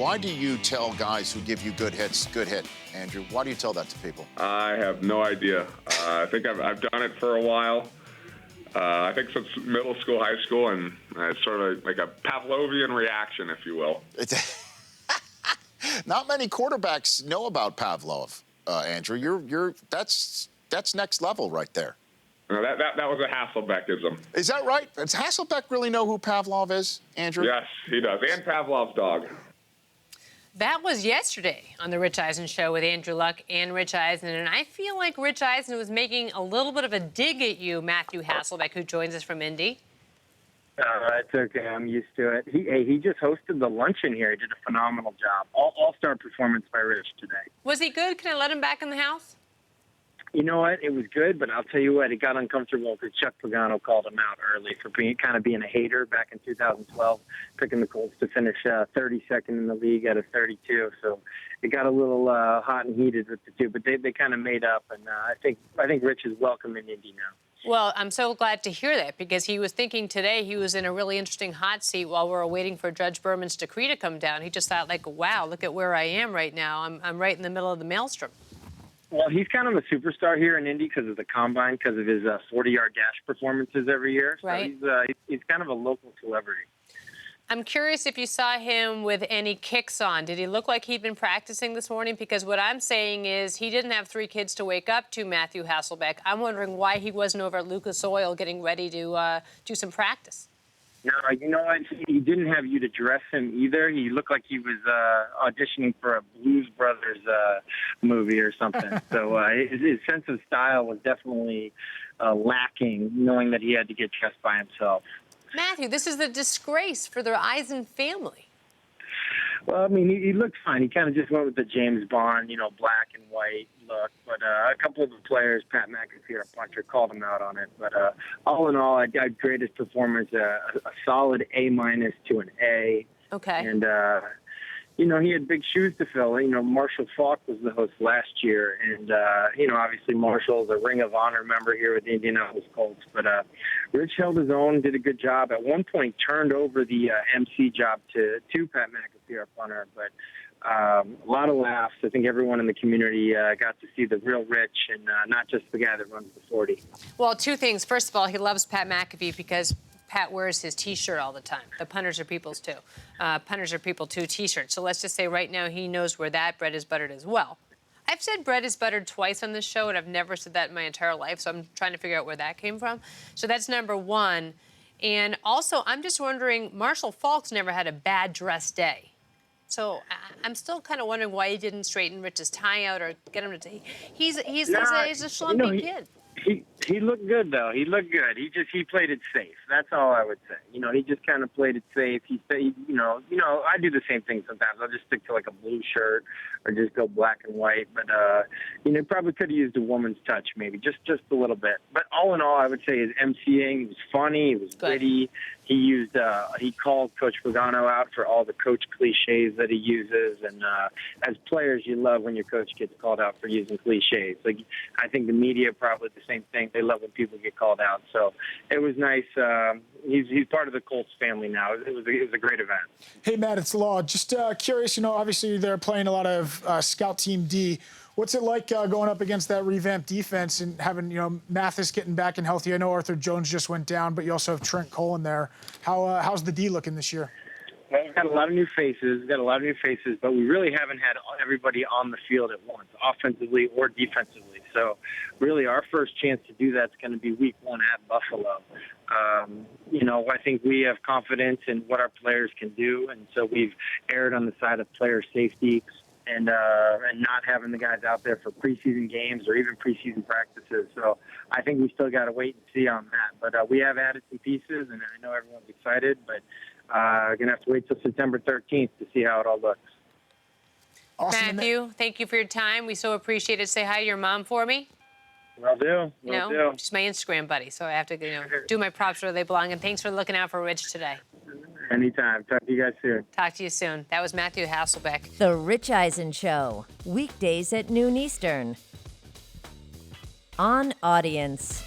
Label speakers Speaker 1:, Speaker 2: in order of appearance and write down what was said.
Speaker 1: Why do you tell guys who give you good hits, good hit, Andrew? Why do you tell that to people?
Speaker 2: I have no idea. I think I've done it for a while. I think since middle school, high school, and it's sort of like a Pavlovian reaction, if you will.
Speaker 1: Not many quarterbacks know about Pavlov, Andrew. That's next level right there.
Speaker 2: No, that was a Hasselbeckism.
Speaker 1: Is that right? Does Hasselbeck really know who Pavlov is, Andrew?
Speaker 2: Yes, he does, and Pavlov's dog.
Speaker 3: That was yesterday on the Rich Eisen Show with Andrew Luck and Rich Eisen. And I feel like Rich Eisen was making a little bit of a dig at you, Matthew Hasselbeck, who joins us from Indy.
Speaker 4: It's okay. I'm used to it. He just hosted the luncheon here. He did a phenomenal job. All-star performance by Rich today.
Speaker 3: Was he good? Can I let him back in the house?
Speaker 4: You know what? It was good, but I'll tell you what, it got uncomfortable because Chuck Pagano called him out early for being a hater back in 2012, picking the Colts to finish 32nd in the league out of 32. So it got a little hot and heated with the two, but they kind of made up, and I think Rich is welcome in Indy now.
Speaker 3: Well, I'm so glad to hear that because he was thinking today he was in a really interesting hot seat while we were waiting for Judge Berman's decree to come down. He just thought, like, wow, look at where I am right now. I'm right in the middle of the maelstrom.
Speaker 4: Well, he's kind of a superstar here in Indy because of the combine, because of his 40-yard dash performances every year. So
Speaker 3: right.
Speaker 4: He's kind of a local celebrity.
Speaker 3: I'm curious if you saw him with any kicks on. Did he look like he'd been practicing this morning? Because what I'm saying is he didn't have 3 kids to wake up to, Matthew Hasselbeck. I'm wondering why he wasn't over at Lucas Oil getting ready to do some practice.
Speaker 4: No, you know what? He didn't have you to dress him either. He looked like he was auditioning for a Blues Brothers movie or something. So his sense of style was definitely lacking, knowing that he had to get dressed by himself.
Speaker 3: Matthew, this is a disgrace for the Eisen family.
Speaker 4: Well, I mean, he looked fine. He kind of just went with the James Bond, black and white look. But a couple of the players, Pat McAfee, a puncher, called him out on it. But all in all, I'd grade his performance a solid A- to an A.
Speaker 3: Okay.
Speaker 4: And, he had big shoes to fill. Marshall Faulk was the host last year. And, obviously Marshall's a Ring of Honor member here with the Indianapolis Colts. But Rich held his own, did a good job. At one point, turned over the MC job to Pat McAfee, our punter. But a lot of laughs. I think everyone in the community got to see the real Rich and not just the guy that runs the 40.
Speaker 3: Well, 2 things. First of all, he loves Pat McAfee because Pat wears his T-shirt all the time. The punters are people's too. Punters are people too T-shirts. So let's just say right now he knows where that bread is buttered as well. I've said bread is buttered twice on this show, and I've never said that in my entire life, so I'm trying to figure out where that came from. So that's number 1. And also, I'm just wondering, Marshall Faulk's never had a bad dress day. So I'm still kind of wondering why he didn't straighten Rich's tie out or get him to... He's a schlumpy kid.
Speaker 4: He looked good, though. He looked good. He played it safe. That's all I would say. He just kind of played it safe. He said, I do the same thing sometimes. I'll just stick to like a blue shirt or just go black and white. But, probably could have used a woman's touch maybe, just a little bit. But all in all, I would say his emceeing, he was funny, he was witty. He called Coach Pagano out for all the coach cliches that he uses. And as players, you love when your coach gets called out for using cliches. Like, I think the media probably the same thing. They love when people get called out. So it was nice. He's part of the Colts family now. It was a great event.
Speaker 5: Hey, Matt, it's Law. Just curious, obviously they're playing a lot of Scout Team D. What's it like going up against that revamped defense and having, Mathis getting back and healthy? I know Arthur Jones just went down, but you also have Trent Cole in there. How's the D looking this year?
Speaker 4: Well, we've got a lot of new faces. But we really haven't had everybody on the field at once, offensively or defensively. So really our first chance to do that's going to be week 1 at Buffalo. I think we have confidence in what our players can do, and so we've erred on the side of player safety and not having the guys out there for preseason games or even preseason practices. So I think we still got to wait and see on that. But we have added some pieces, and I know everyone's excited, but going to have to wait till September 13th to see how it all looks.
Speaker 5: Awesome.
Speaker 3: Matthew, thank you for your time. We so appreciate it. Say hi to your mom for me.
Speaker 4: Will do.
Speaker 3: She's my Instagram buddy, so I have to, do my props where they belong. And thanks for looking out for Rich today.
Speaker 4: Anytime. Talk to you guys soon.
Speaker 3: Talk to you soon. That was Matthew Hasselbeck.
Speaker 6: The Rich Eisen Show, weekdays at noon Eastern. On Audience.